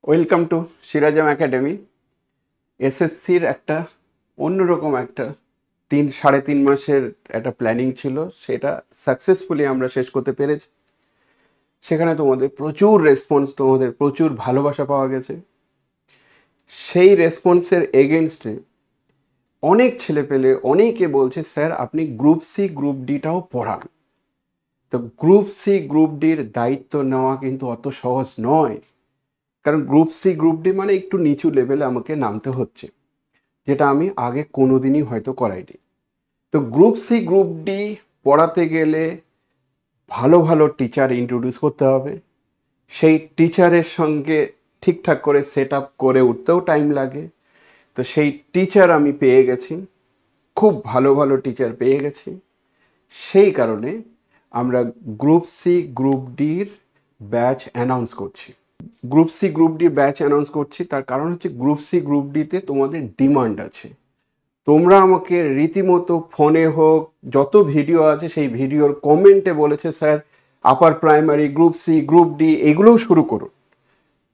Welcome to Sirajam academy. এসএসসির একটা অন্যরকম একটা 3-3.5 মাসের একটা প্ল্যানিং ছিল, সেটা সাকসেসফুলি আমরা শেষ করতে পেরেছি। সেখানে তোমাদের প্রচুর রেসপন্স, তোমাদের প্রচুর ভালোবাসা পাওয়া গেছে। সেই রেসপন্সের এগেনস্টে অনেক ছেলেপেলে অনেকে বলছে, স্যার আপনি গ্রুপ সি গ্রুপ ডিটাও পড়ান। তো গ্রুপ সি গ্রুপ ডির দায়িত্ব নেওয়া কিন্তু অত সহজ নয়, কারণ গ্রুপ সি গ্রুপ ডি মানে একটু নিচু লেভেলে আমাকে নামতে হচ্ছে, যেটা আমি আগে কোনোদিনই হয়তো করাইনি। তো গ্রুপ সি গ্রুপ ডি পড়াতে গেলে ভালো ভালো টিচার ইন্ট্রোডিউস করতে হবে। সেই টিচারের সঙ্গে ঠিকঠাক করে সেট আপ করে উঠতেও টাইম লাগে। তো সেই টিচার আমি পেয়ে গেছি, খুব ভালো ভালো টিচার পেয়ে গেছি। সেই কারণে আমরা গ্রুপ সি গ্রুপ ডির ব্যাচ অ্যানাউন্স করছি। Group C group D batch announce করছি, তার কারণ হচ্ছে গ্রুপ সি গ্রুপ ডিতে তোমাদের ডিমান্ড আছে। তোমরা আমাকে রীতিমতো ফোনে হোক, যত ভিডিও আছে সেই ভিডিওর কমেন্টে বলেছে, sir upper primary group C group D এগুলোও শুরু করুন।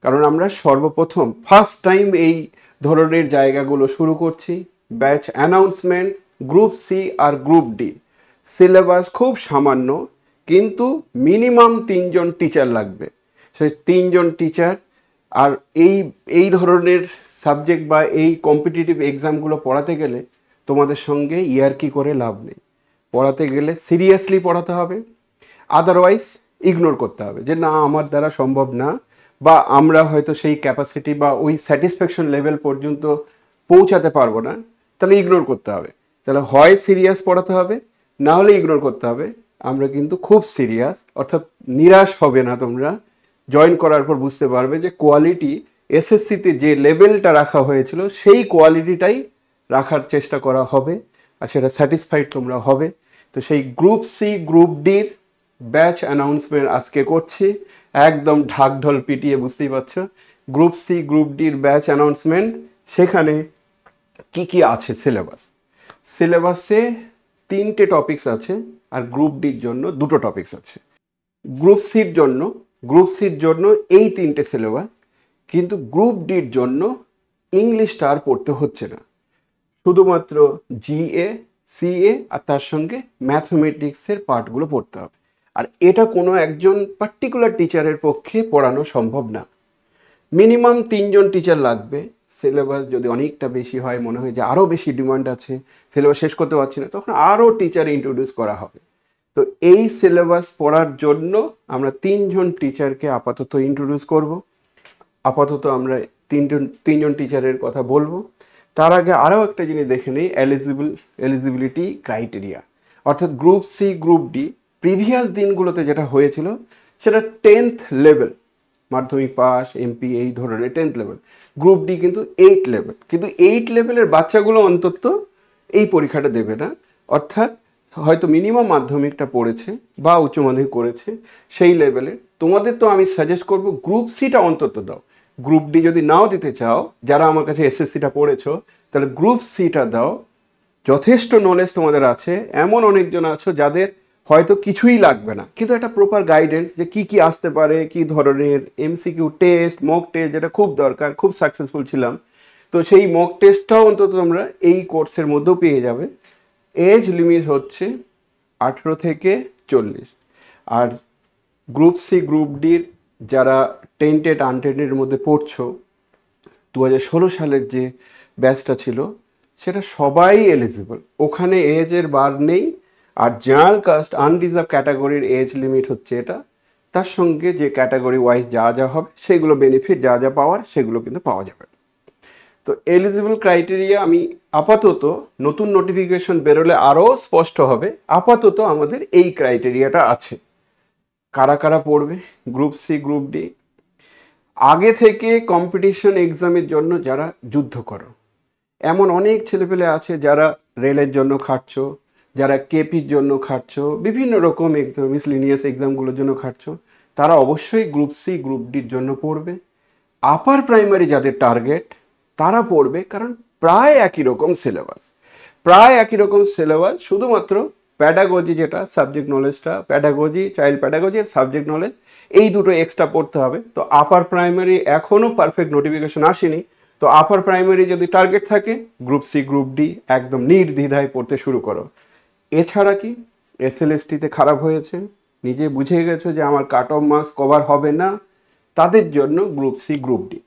কারণ আমরা সর্বপ্রথম ফার্স্ট টাইম এই ধরনের জায়গাগুলো শুরু করছি। ব্যাচ অ্যানাউন্সমেন্ট, গ্রুপ সি আর গ্রুপ ডি। সিলেবাস খুব সামান্য, কিন্তু মিনিমাম 3জন টিচার লাগবে। সেই 3জন টিচার, আর এই এই ধরনের সাবজেক্ট বা এই কম্পিটিটিভ এক্সামগুলো পড়াতে গেলে তোমাদের সঙ্গে ইয়ার্কি করে লাভ নেই। পড়াতে গেলে সিরিয়াসলি পড়াতে হবে, আদারওয়াইজ ইগনোর করতে হবে যে না আমার দ্বারা সম্ভব না, বা আমরা হয়তো সেই ক্যাপাসিটি বা ওই স্যাটিসফ্যাকশন লেভেল পর্যন্ত পৌঁছাতে পারবো না, তাহলে ইগনোর করতে হবে। তাহলে হয় সিরিয়াস পড়াতে হবে, না হলে ইগনোর করতে হবে। আমরা কিন্তু খুব সিরিয়াস, অর্থাৎ নিরাশ হবে না তোমরা। জয়েন করার পর বুঝতে পারবে যে কোয়ালিটি এসএসসিতে যে লেভেলটা রাখা হয়েছিল সেই কোয়ালিটিটাই রাখার চেষ্টা করা হবে, আর সেটা স্যাটিসফাইড তোমরা হবে। তো সেই গ্রুপ সি গ্রুপ ডির ব্যাচ অ্যানাউন্সমেন্ট আজকে করছি, একদম ঢাকঢোল পিটিয়ে, বুঝতেই পারছো। গ্রুপ সি গ্রুপ ডির ব্যাচ অ্যানাউন্সমেন্ট। সেখানে কি কি আছে সিলেবাস? সিলেবাসে 3টে টপিকস আছে, আর গ্রুপ ডির জন্য 2টো টপিকস আছে। গ্রুপ সির জন্য এই 3টে সিলেবাস, কিন্তু গ্রুপ ডির জন্য ইংলিশটা আর পড়তে হচ্ছে না, শুধুমাত্র জিএ, সিএ আর তার সঙ্গে ম্যাথমেটিক্সের পার্টগুলো পড়তে হবে। আর এটা কোনো একজন পার্টিকুলার টিচারের পক্ষে পড়ানো সম্ভব না। মিনিমাম 3জন টিচার লাগবে। সিলেবাস যদি অনেকটা বেশি হয়, মনে হয় যে আরও বেশি ডিমান্ড আছে, সিলেবাস শেষ করতে পারছি না, তখন আরও টিচার ইন্ট্রোডিউস করা হবে। তো এই সিলেবাস পড়ার জন্য আমরা 3জন টিচারকে আপাতত ইন্ট্রোডিউস করব। আপাতত আমরা তিনজন টিচারের কথা বলবো। তার আগে আরও একটা জিনিস দেখে নিই, এলিজিবিলিটি ক্রাইটেরিয়া। অর্থাৎ group C group D previous দিনগুলোতে যেটা হয়েছিল সেটা 10th লেভেল, মাধ্যমিক পাস, এমপি, এই ধরনের 10th লেভেল। গ্রুপ ডি কিন্তু 8 লেভেল, কিন্তু 8 লেভেলের বাচ্চাগুলো অন্তত এই পরীক্ষাটা দেবে না। অর্থাৎ হয়তো মিনিমাম মাধ্যমিকটা পড়েছে বা উচ্চ মাধ্যমিক করেছে, সেই লেভেলে তোমাদের তো আমি সাজেস্ট করব গ্রুপ সিটা অন্তত দাও। গ্রুপ ডি যদি নাও দিতে চাও, যারা আমার কাছে এসএসসিটা পড়েছো, তাহলে গ্রুপ সিটা দাও। যথেষ্ট নলেজ তোমাদের আছে, এমন অনেকজন আছো যাদের হয়তো কিছুই লাগবে না, কিন্তু একটা প্রপার গাইডেন্স যে কি কি আসতে পারে, কি ধরনের এমসিকিউ টেস্ট, মক টেস্ট, যেটা খুব দরকার। খুব সাকসেসফুল ছিলাম, তো সেই মক টেস্টটাও অন্তত তোমরা এই কোর্সের মধ্যেও পেয়ে যাবে। এজ লিমিট হচ্ছে 18 থেকে 40। আর গ্রুপ সি গ্রুপ ডির যারা টেন্টেড আনটেন্টের মধ্যে পড়ছো, 2016 সালের যে ব্যাচটা ছিল সেটা সবাই এলিজিবল, ওখানে এজের বার নেই। আর জেনারেল কাস্ট আনরিজার্ভ ক্যাটাগরির এজ লিমিট হচ্ছে এটা। তার সঙ্গে যে ক্যাটাগরি ওয়াইজ যা যা হবে সেগুলো বেনিফিট যা যা পাওয়ার সেগুলো কিন্তু পাওয়া যাবে। তো এলিজিবল ক্রাইটেরিয়া আমি আপাতত, নতুন নোটিফিকেশন বেরোলে আরও স্পষ্ট হবে, আপাতত আমাদের এই ক্রাইটেরিয়াটা আছে। কারা কারা পড়বে গ্রুপ সি গ্রুপ ডি? আগে থেকে কম্পিটিশন এক্সামের জন্য যারা যুদ্ধ করো, এমন অনেক ছেলেপেলে আছে যারা রেলের জন্য খাটছো, যারা কেপির জন্য খাটছো, বিভিন্ন রকম এক্সাম, মিসলিনিয়াস এক্সামগুলোর জন্য খাটছো, তারা অবশ্যই গ্রুপ সি গ্রুপ ডির জন্য পড়বে। আপার প্রাইমারি যাদের টার্গেট, তারা পড়বে, কারণ প্রায় একই রকম সিলেবাস, শুধুমাত্র প্যাডাগজি, যেটা সাবজেক্ট নলেজটা, প্যাডাগজি, চাইল্ড প্যাডাগজি আর সাবজেক্ট নলেজ, এই দুটো এক্সট্রা পড়তে হবে। তো আপার প্রাইমারি এখনও পারফেক্ট নোটিফিকেশন আসেনি, তো আপার প্রাইমারি যদি টার্গেট থাকে গ্রুপ সি গ্রুপ ডি একদম নির্দ্বিধায় পড়তে শুরু করো। এছাড়া কি এসএলএসটিতে খারাপ হয়েছে, নিজে বুঝে গেছো যে আমার কাট অফ মার্কস কভার হবে না, তাদের জন্য গ্রুপ সি গ্রুপ ডি।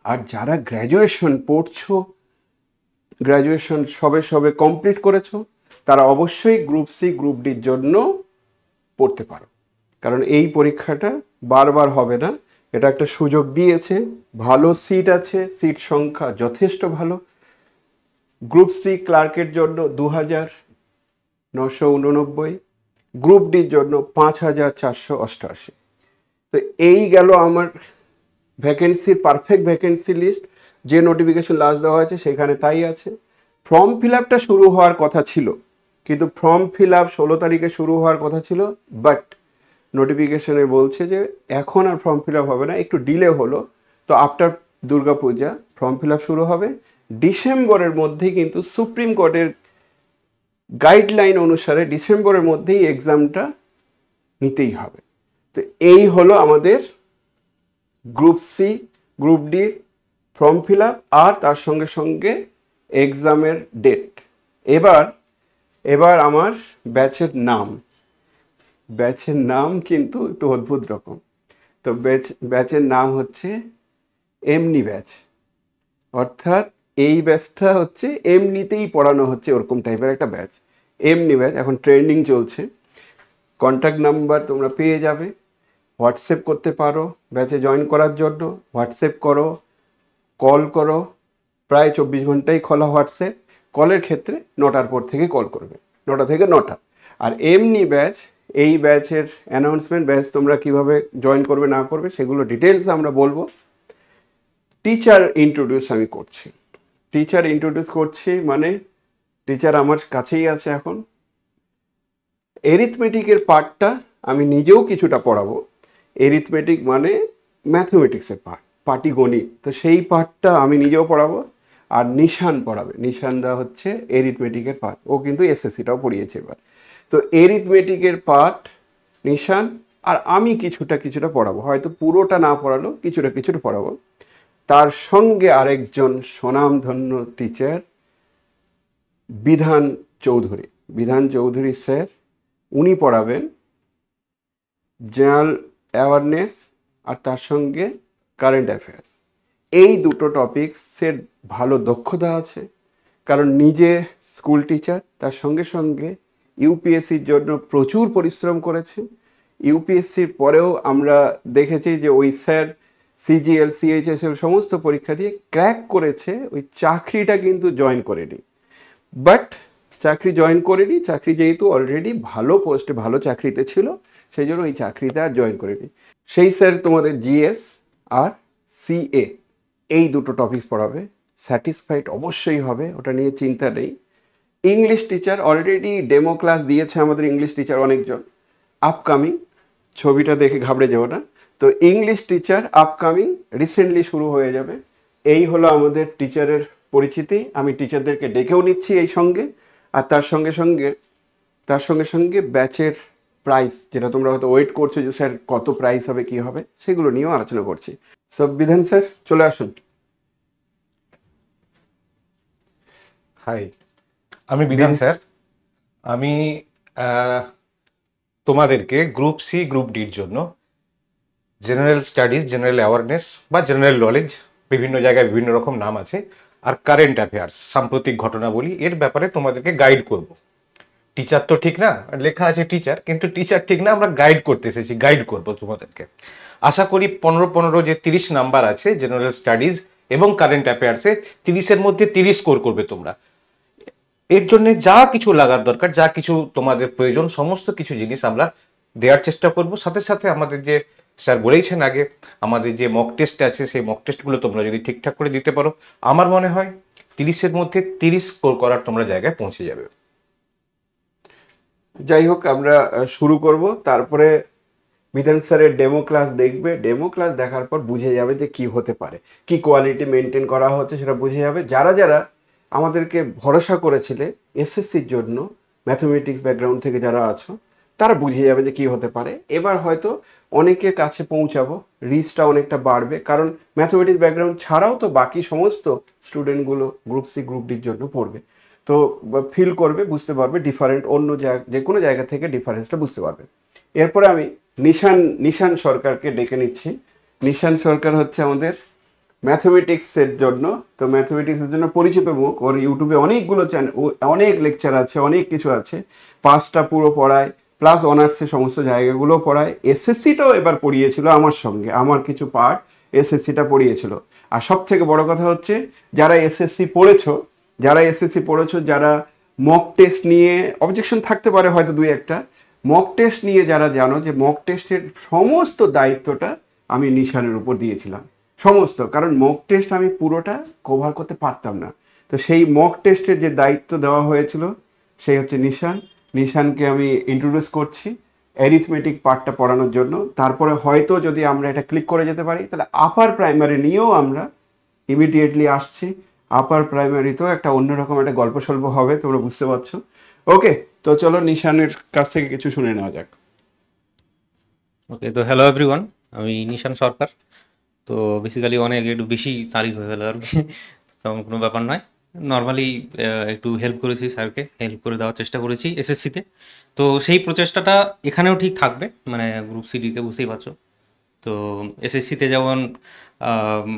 আর যারা গ্র্যাজুয়েশন পড়ছো, গ্র্যাজুয়েশন সবে সবে কমপ্লিট করেছো, তারা অবশ্যই গ্রুপ সি গ্রুপ ডির জন্য পড়তে পারো, কারণ এই পরীক্ষাটা বারবার হবে না। এটা একটা সুযোগ দিয়েছে, ভালো সিট আছে, সিট সংখ্যা যথেষ্ট ভালো। গ্রুপ সি ক্লার্কের জন্য 2989, গ্রুপ ডির জন্য 5488। তো এই গেল আমার ভ্যাকেন্সির পারফেক্ট ভ্যাকেন্সি লিস্ট। যে নোটিফিকেশন লাস্ট দেওয়া হয়েছে সেখানে তাই আছে। ফর্ম ফিল আপটা শুরু হওয়ার কথা ছিল, কিন্তু ফর্ম ফিল আপ 16 তারিখে শুরু হওয়ার কথা ছিল, বাট নোটিফিকেশনে বলছে যে এখন আর ফর্ম ফিল আপ হবে না, একটু ডিলে হলো। তো after Durga Puja form fill up শুরু হবে। ডিসেম্বরের মধ্যেই কিন্তু সুপ্রিম কোর্টের গাইডলাইন অনুসারে ডিসেম্বরের মধ্যেই এক্সামটা নিতেই হবে। তো এই হলো আমাদের গ্রুপ সি গ্রুপ ডির ফর্ম ফিল আপ আর তার সঙ্গে সঙ্গে এক্সামের ডেট। এবার আমার ব্যাচের নাম কিন্তু একটু অদ্ভুত রকম। তো ব্যাচের নাম হচ্ছে এমনি ব্যাচ, অর্থাৎ এই ব্যাচটা হচ্ছে এমনিতেই পড়ানো হচ্ছে, ওরকম টাইপের একটা ব্যাচ, এমনি ব্যাচ। এখন ট্রেন্ডিং চলছে। কন্ট্যাক্ট নাম্বার তোমরা পেয়ে যাবে, হোয়াটসঅ্যাপ করতে পারো ব্যাচে জয়েন করার জন্য। হোয়াটসঅ্যাপ করো, কল করো, প্রায় 24 ঘন্টাই খোলা হোয়াটসঅ্যাপ। কলের ক্ষেত্রে 9টার পর থেকে কল করবে, 9টা থেকে 9টা। আর এমনি ব্যাচ, এই ব্যাচের অ্যানাউন্সমেন্ট, ব্যাচ তোমরা কিভাবে জয়েন করবে না করবে সেগুলো ডিটেলস আমরা বলবো। টিচার ইন্ট্রোডিউস আমি করছি, টিচার ইন্ট্রোডিউস করছি মানে টিচার আমার কাছেই আছে এখন। এরিথমেটিকের পার্টটা আমি নিজেও কিছুটা পড়াবো। এরিথমেটিক মানে ম্যাথমেটিক্সের পাটিগণিত, তো সেই পার্টটা আমি নিজেও পড়াবো। আর নিশান পড়াবে, নিশানদা হচ্ছে এরিথমেটিকের পার্ট, ও কিন্তু এসএসসিটাও পড়িয়েছে এবার। তো এরিথমেটিকের পার্ট নিশান, আর আমি কিছুটা পড়াবো, হয়তো পুরোটা না পড়ালো কিছুটা পড়াবো। তার সঙ্গে আরেকজন স্বনামধন্য টিচার বিধান চৌধুরী স্যার, উনি পড়াবেন জেনারেল অ্যাওয়ারনেস আর তার সঙ্গে কারেন্ট অ্যাফেয়ার্স। এই দুটো টপিক্সের ভালো দক্ষতা আছে, কারণ নিজে স্কুল টিচার, তার সঙ্গে সঙ্গে ইউপিএসসির জন্য প্রচুর পরিশ্রম করেছে। ইউপিএসসির পরেও আমরা দেখেছি যে ওই স্যার সিজিএল সিএইচএসএল সমস্ত পরীক্ষা দিয়ে ক্র্যাক করেছে, ওই চাকরিটা কিন্তু জয়েন করেনি। বাট চাকরি জয়েন করেনি, চাকরি যেহেতু অলরেডি ভালো পোস্টে ভালো চাকরিতে ছিল, সেই জন্য ওই চাকরিতে আর জয়েন করেনি। সেই স্যার তোমাদের জিএস আর সিএ এই দুটো টপিকস পড়াবে। স্যাটিসফাইড অবশ্যই হবে, ওটা নিয়ে চিন্তা নেই। English teacher already demo class দিয়েছে আমাদের ইংলিশ টিচার অনেকজন, আপকামিং, ছবিটা দেখে ঘাবড়ে যাও না। তো ইংলিশ টিচার আপকামিং রিসেন্টলি শুরু হয়ে যাবে। এই হলো আমাদের টিচারের পরিচিতি। আমি টিচারদেরকে ডেকেও নিচ্ছি এই সঙ্গে, আর তার সঙ্গে সঙ্গে ব্যাচের প্রাইস, যেটা তোমরা হয়তো ওয়েট করছো যে স্যার কত প্রাইস হবে কী হবে, সেগুলো নিয়েও আলোচনা করছি। সব বিধান স্যার চলে আসুন। হাই, আমি বিধান স্যার। আমি তোমাদেরকে গ্রুপ সি গ্রুপ ডির জন্য জেনারেল স্টাডিজ, জেনারেল অ্যাওয়ারনেস বা জেনারেল নলেজ, বিভিন্ন জায়গায় বিভিন্ন রকম নাম আছে, আর কারেন্ট অ্যাফেয়ার্স, সাম্প্রতিক ঘটনাবলী, এর ব্যাপারে তোমাদেরকে গাইড করব। টিচার তো ঠিক না, লেখা আছে টিচার, কিন্তু টিচার ঠিক না, আমরা গাইড করতে এসেছি, গাইড করব তোমাদেরকে। আশা করি 15 যে 30 নাম্বার আছে জেনারেল স্টাডিজ এবং কারেন্ট অ্যাফেয়ার্সে, 30-এর মধ্যে 30 স্কোর করবে তোমরা। এর জন্য যা কিছু লাগার দরকার, যা কিছু তোমাদের প্রয়োজন, সমস্ত কিছু জিনিস আমরা দেওয়ার চেষ্টা করব। সাথে সাথে আমাদের যে স্যার বলেইছেন আগে, আমাদের যে মক টেস্ট আছে, সেই মক টেস্টগুলো তোমরা যদি ঠিকঠাক করে দিতে পারো, আমার মনে হয় 30-এর মধ্যে 30 স্কোর করার তোমরা জায়গায় পৌঁছে যাবে। যাই হোক, আমরা শুরু করব, তারপরে বিধান স্যারের ডেমো ক্লাস দেখবে। ডেমো ক্লাস দেখার পর বুঝে যাবে যে কি হতে পারে, কি কোয়ালিটি মেনটেন করা হচ্ছে সেটা বুঝে যাবে। যারা আমাদেরকে ভরসা করেছিলে এসএসসির জন্য, ম্যাথমেটিক্স ব্যাকগ্রাউন্ড থেকে যারা আছো, তারা বুঝে যাবে যে কী হতে পারে। এবার হয়তো অনেকের কাছে পৌঁছাবো, রিচটা অনেকটা বাড়বে, কারণ ম্যাথমেটিক্স ব্যাকগ্রাউন্ড ছাড়াও তো বাকি সমস্ত স্টুডেন্টগুলো গ্রুপ সি গ্রুপ ডির জন্য পড়বে। তো ফিল করবে, বুঝতে পারবে ডিফারেন্ট, অন্য জায়গা যে কোনো জায়গা থেকে ডিফারেন্সটা বুঝতে পারবে। এরপরে আমি নিশান সরকারকে ডেকে নিচ্ছি। নিশান সরকার হচ্ছে আমাদের ম্যাথমেটিক্সের জন্য, তো ম্যাথমেটিক্সের জন্য পরিচিত মুখ। ওর ইউটিউবে অনেকগুলো চ্যানেল, অনেক লেকচার আছে, অনেক কিছু আছে। পাসটা পুরো পড়ায়, প্লাস অনার্সের সমস্ত জায়গাগুলো পড়ায়। এসএসসিটাও এবার পড়িয়েছিল আমার সঙ্গে, আমার কিছু পার্ট এসএসসিটা পড়িয়েছিল। আর সব থেকে বড় কথা হচ্ছে, যারা এসএসসি পড়েছো, যারা মক টেস্ট নিয়ে অবজেকশন থাকতে পারে হয়তো দুই একটা, মক টেস্ট নিয়ে যারা জানো যে মক টেস্টের সমস্ত দায়িত্বটা আমি নিশানের উপর দিয়েছিলাম, সমস্ত। কারণ মক টেস্ট আমি পুরোটা কভার করতে পারতাম না, তো সেই মক টেস্টের যে দায়িত্ব দেওয়া হয়েছিল সেই হচ্ছে নিশানকে আমি ইন্ট্রোডিউস করছি অ্যারিথমেটিক পার্টটা পড়ানোর জন্য। তারপরে হয়তো যদি আমরা এটা ক্লিক করে যেতে পারি, তাহলে আপার প্রাইমারি নিয়েও আমরা ইমিডিয়েটলি আসছি। আপার প্রাইমারিতেও একটা অন্যরকম একটা গল্প স্বল্প হবে, তোমরা বুঝতে পারছো। ওকে, তো চলো নিশানের কাছ থেকে কিছু শুনে নেওয়া যাক। ওকে, তো হ্যালো এভরিওয়ান, আমি নিশান সরকার। তো বেসিক্যালি অনেক একটু বেশি তারিখ হয়ে গেল আর কি, তেমন কোনো ব্যাপার নয়। নর্মালি একটু হেল্প করেছি স্যারকে, হেল্প করে দেওয়ার চেষ্টা করেছি এসএসসিতে। তো সেই প্রচেষ্টাটা এখানেও ঠিক থাকবে, মানে গ্রুপ সিডিতে বুঝতেই পারছো। তো এসএসসিতে যেমন আম,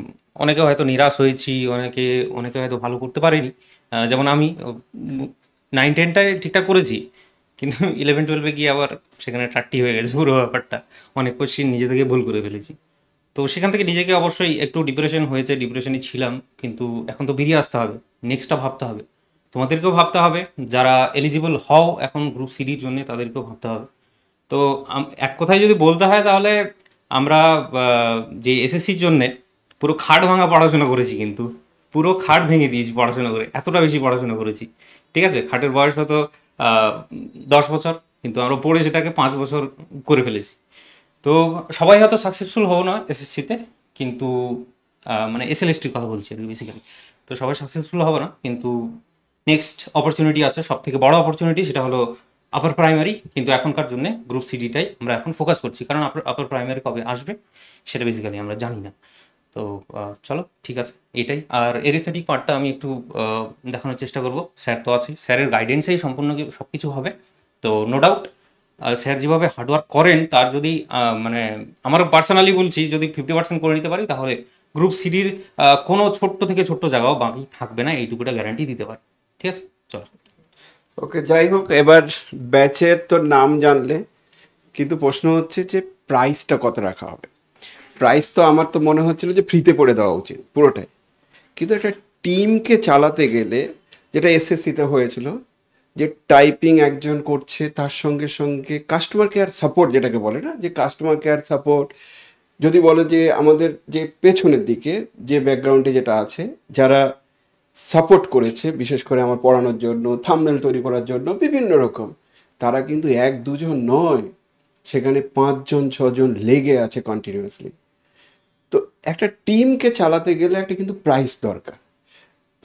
অনেকে হয়তো নিরাশ হয়েছি, অনেকে হয়তো ভালো করতে পারেনি। যেমন আমি 9-10টায় ঠিকঠাক করেছি, কিন্তু 11-12-এ গিয়ে আবার সেখানে টাট্টি হয়ে গেছে পুরো ব্যাপারটা। অনেক কোশ্চিন নিজে থেকে ভুল করে ফেলেছি। তো সেখান থেকে নিজেকে অবশ্যই একটু ডিপ্রেশনই ছিলাম, কিন্তু এখন তো বেরিয়ে আসতে হবে, নেক্সটটা ভাবতে হবে। তোমাদেরকেও ভাবতে হবে, যারা এলিজিবল হও এখন গ্রুপ সিডির জন্য তাদেরকেও ভাবতে হবে। তো এক কথায় যদি বলতে হয় তাহলে আমরা যে এসএসসির জন্যে পুরো খাট ভাঙা পড়াশোনা করেছি, কিন্তু পুরো খাট ভেঙে দিয়েছি পড়াশোনা করে, এতটা বেশি পড়াশোনা করেছি। ঠিক আছে, খাটের বয়স হয়তো 10 বছর, কিন্তু আমরা পড়ে সেটাকে 5 বছর করে ফেলেছি। তো সবাই হয়তো সাকসেসফুল হবো না এসএসসিতে, কিন্তু মানে এসএলএসটির কথা বলছি আর কি বেসিক্যালি। তো সবাই সাকসেসফুল হবে না, কিন্তু নেক্সট অপরচুনিটি আছে, সব থেকে বড় অপরচুনিটি, সেটা হলো আপার প্রাইমারি। কিন্তু এখনকার জন্য গ্রুপ সিডিটাই আমরা এখন ফোকাস করছি, কারণ আপার প্রাইমারি কবে আসবে সেটা বেসিক্যালি আমরা জানি না। তো চলো ঠিক আছে, এটাই। আর এরিথমেটিক পার্টটা আমি একটু দেখানোর চেষ্টা করব। স্যার তো আছে, স্যারের গাইডেন্সেই সম্পূর্ণ সব কিছু হবে। তো নো ডাউট স্যার যেভাবে হার্ডওয়ার্ক করেন, তার যদি মানে আমার পার্সোনালি বলছি, যদি 50% করে নিতে পারি, তাহলে গ্রুপ সিডির কোনো ছোট্ট থেকে ছোট্ট জায়গাও বাকি থাকবে না, এইটুকুটা গ্যারান্টি দিতে পারি। ঠিক আছে, চলো। ওকে, যাই হোক, এবার ব্যাচের তো নাম জানলে, কিন্তু প্রশ্ন হচ্ছে যে প্রাইসটা কত রাখা হবে। প্রাইস তো আমার তো মনে হচ্ছিল যে ফ্রিতে পড়ে দেওয়া উচিত পুরোটাই, কিন্তু একটা টিমকে চালাতে গেলে, যেটা এসএসসিতে হয়েছিল, যে টাইপিং একজন করছে, তার সঙ্গে সঙ্গে কাস্টমার কেয়ার সাপোর্ট, যেটাকে বলে না, যে কাস্টমার কেয়ার সাপোর্ট, যদি বলে যে আমাদের যে পেছনের দিকে যে ব্যাকগ্রাউন্ডে যেটা আছে, যারা সাপোর্ট করেছে বিশেষ করে আমার পড়ানোর জন্য, থাম্বনেল তৈরি করার জন্য, বিভিন্ন রকম, তারা কিন্তু এক দুজন নয়, সেখানে 5জন 6জন লেগে আছে কন্টিনিউয়াসলি। তো একটা টিমকে চালাতে গেলে একটা কিন্তু প্রাইস দরকার।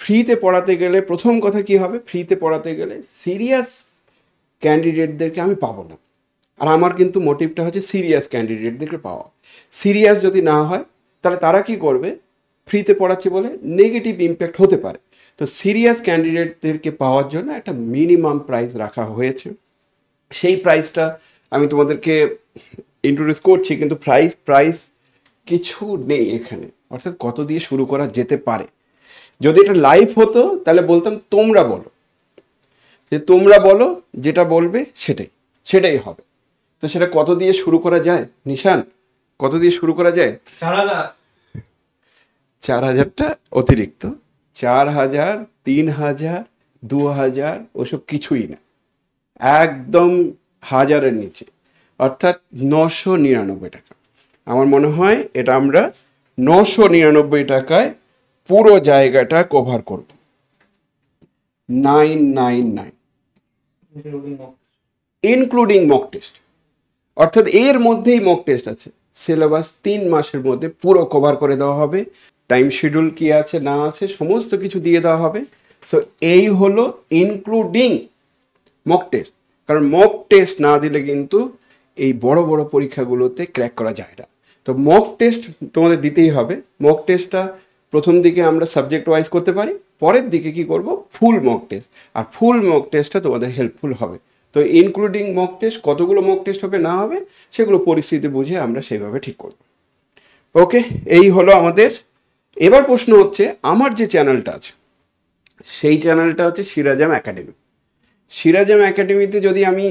ফ্রিতে পড়াতে গেলে প্রথম কথা কি হবে, ফ্রিতে পড়াতে গেলে সিরিয়াস ক্যান্ডিডেটদেরকে আমি পাবো না। আর আমার কিন্তু মোটিভটা হচ্ছে সিরিয়াস ক্যান্ডিডেটদেরকে পাওয়া। সিরিয়াস যদি না হয়, তাহলে তারা কি করবে, ফ্রিতে পড়াচ্ছে বলে নেগেটিভ ইম্প্যাক্ট হতে পারে। তো সিরিয়াস ক্যান্ডিডেটদেরকে পাওয়ার জন্য একটা মিনিমাম প্রাইস রাখা হয়েছে। সেই প্রাইসটা আমি তোমাদেরকে ইন্ট্রোডিউস করছি, কিন্তু প্রাইস কিছু নেই এখানে, অর্থাৎ কত দিয়ে শুরু করা যেতে পারে। যদি এটা লাইভ হতো তাহলে বলতাম তোমরা বলো, যে তোমরা বলো, যেটা বলবে সেটাই হবে। তো সেটা কত দিয়ে শুরু করা যায় নিশান, কত দিয়ে শুরু করা যায়? 4,000টা অতিরিক্ত, 4,000, 3,000, 2,000 ওসব কিছুই না, একদম 1,000-এর নিচে, অর্থাৎ 999 টাকা। আমার মনে হয় এটা আমরা 999 টাকায় পুরো জায়গাটা কভার করব। 999 ইনক্লুডিং মক টেস্ট, অর্থাৎ এর মধ্যেই মক টেস্ট আছে। সিলেবাস 3 মাসের মধ্যে পুরো কভার করে দেওয়া হবে, টাইম শিডিউল কি আছে না আছে সমস্ত কিছু দিয়ে দেওয়া হবে। সো এই হলো ইনক্লুডিং মক টেস্ট, কারণ মক টেস্ট না দিলে কিন্তু এই বড় বড় পরীক্ষাগুলোতে ক্র্যাক করা যায় না। তো মক টেস্ট তোমাদের দিতেই হবে। মক টেস্টটা প্রথম দিকে আমরা সাবজেক্ট ওয়াইজ করতে পারি, পরের দিকে কি করব, ফুল মক টেস্ট। আর ফুল মক টেস্টটা তোমাদের হেল্পফুল হবে। তো ইনক্লুডিং মক টেস্ট, কতগুলো মক টেস্ট হবে না হবে সেগুলো পরিস্থিতি বুঝে আমরা সেইভাবে ঠিক করব। ওকে, এই হলো আমাদের। এবার প্রশ্ন হচ্ছে, আমার যে চ্যানেলটা আছে সেই চ্যানেলটা হচ্ছে সিরাজাম একাডেমি। সিরাজাম একাডেমিতে যদি আমি,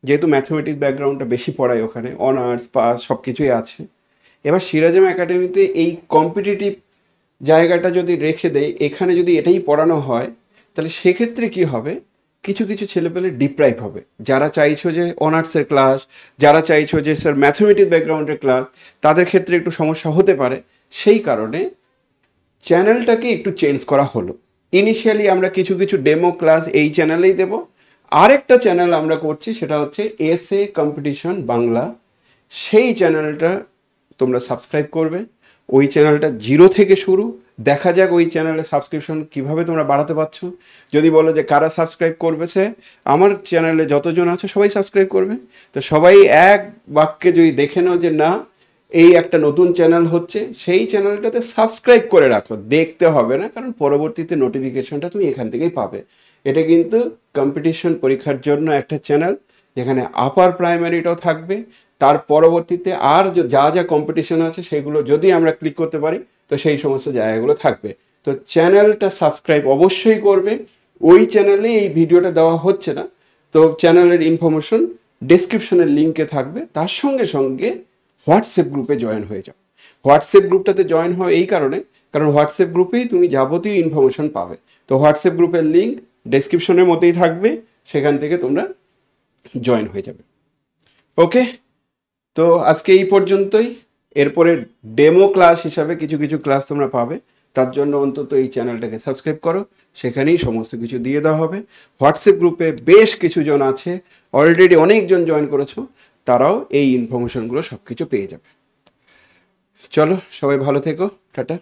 যেহেতু ম্যাথমেটিক্স ব্যাকগ্রাউন্ডটা বেশি পড়াই ওখানে, অনার্স পাস সব কিছুই আছে, এবার সিরাজাম একাডেমিতে এই কম্পিটিটিভ জায়গাটা যদি রেখে দেয়, এখানে যদি এটাই পড়ানো হয়, তাহলে সেক্ষেত্রে কি হবে, কিছু কিছু ছেলেপেলে ডিপ্রাইভ হবে। যারা চাইছো যে অনার্সের ক্লাস, যারা চাইছো যে স্যার ম্যাথমেটিক্স ব্যাকগ্রাউন্ডের ক্লাস, তাদের ক্ষেত্রে একটু সমস্যা হতে পারে। সেই কারণে চ্যানেলটাকে একটু চেঞ্জ করা হলো। ইনিশিয়ালি আমরা কিছু কিছু ডেমো ক্লাস এই চ্যানেলেই দেব। আরেকটা চ্যানেল আমরা করছি, সেটা হচ্ছে এসএ কম্পিটিশন বাংলা। সেই চ্যানেলটা তোমরা সাবস্ক্রাইব করবে। ওই চ্যানেলটা 0 থেকে শুরু। দেখা যাক ওই চ্যানেলে সাবস্ক্রিপশন কিভাবে তোমরা বাড়াতে পারছো। যদি বলো যে কারা সাবস্ক্রাইব করবে, সে আমার চ্যানেলে যতজন আছে সবাই সাবস্ক্রাইব করবে। তো সবাই এক বাক্যে যদি দেখে নাও যে না, এই একটা নতুন চ্যানেল হচ্ছে, সেই চ্যানেলটাতে সাবস্ক্রাইব করে রাখো। দেখতে হবে না, কারণ পরবর্তীতে নোটিফিকেশনটা তুমি এখান থেকেই পাবে। এটা কিন্তু কম্পিটিশন পরীক্ষার জন্য একটা চ্যানেল, যেখানে আপার প্রাইমারিটাও থাকবে। তার পরবর্তীতে আর যা যা কম্পিটিশন আছে সেগুলো যদি আমরা ক্লিক করতে পারি, তো সেই সমস্ত জায়গাগুলো থাকবে। তো চ্যানেলটা সাবস্ক্রাইব অবশ্যই করবে। ওই চ্যানেলে এই ভিডিওটা দেওয়া হচ্ছে না, তো চ্যানেলের ইনফরমেশন ডেসক্রিপশনের লিঙ্কে থাকবে। তার সঙ্গে সঙ্গে হোয়াটসঅ্যাপ গ্রুপে জয়েন হয়ে যাও। হোয়াটসঅ্যাপ গ্রুপটাতে জয়েন হওয়া এই কারণে, কারণ হোয়াটসঅ্যাপ গ্রুপেই তুমি যাবতীয় ইনফরমেশন পাবে। তো হোয়াটসঅ্যাপ গ্রুপের লিঙ্ক ডেসক্রিপশনের মধ্যেই থাকবে, সেখান থেকে তোমরা জয়েন হয়ে যাবে। ওকে, তো আজকে এই পর্যন্তই। এরপরে ডেমো ক্লাস হিসাবে কিছু কিছু ক্লাস তোমরা পাবে। তার জন্য অন্তত এই চ্যানেলটাকে সাবস্ক্রাইব করো, সেখানেই সমস্ত কিছু দিয়ে দেওয়া হবে। হোয়াটসঅ্যাপ গ্রুপে বেশ কিছু জন আছে, অলরেডি অনেকজন জয়েন করেছো, তারাও এই ইনফরমেশনগুলো সব কিছু পেয়ে যাবে। চলো, সবাই ভালো থেকো, টাটা।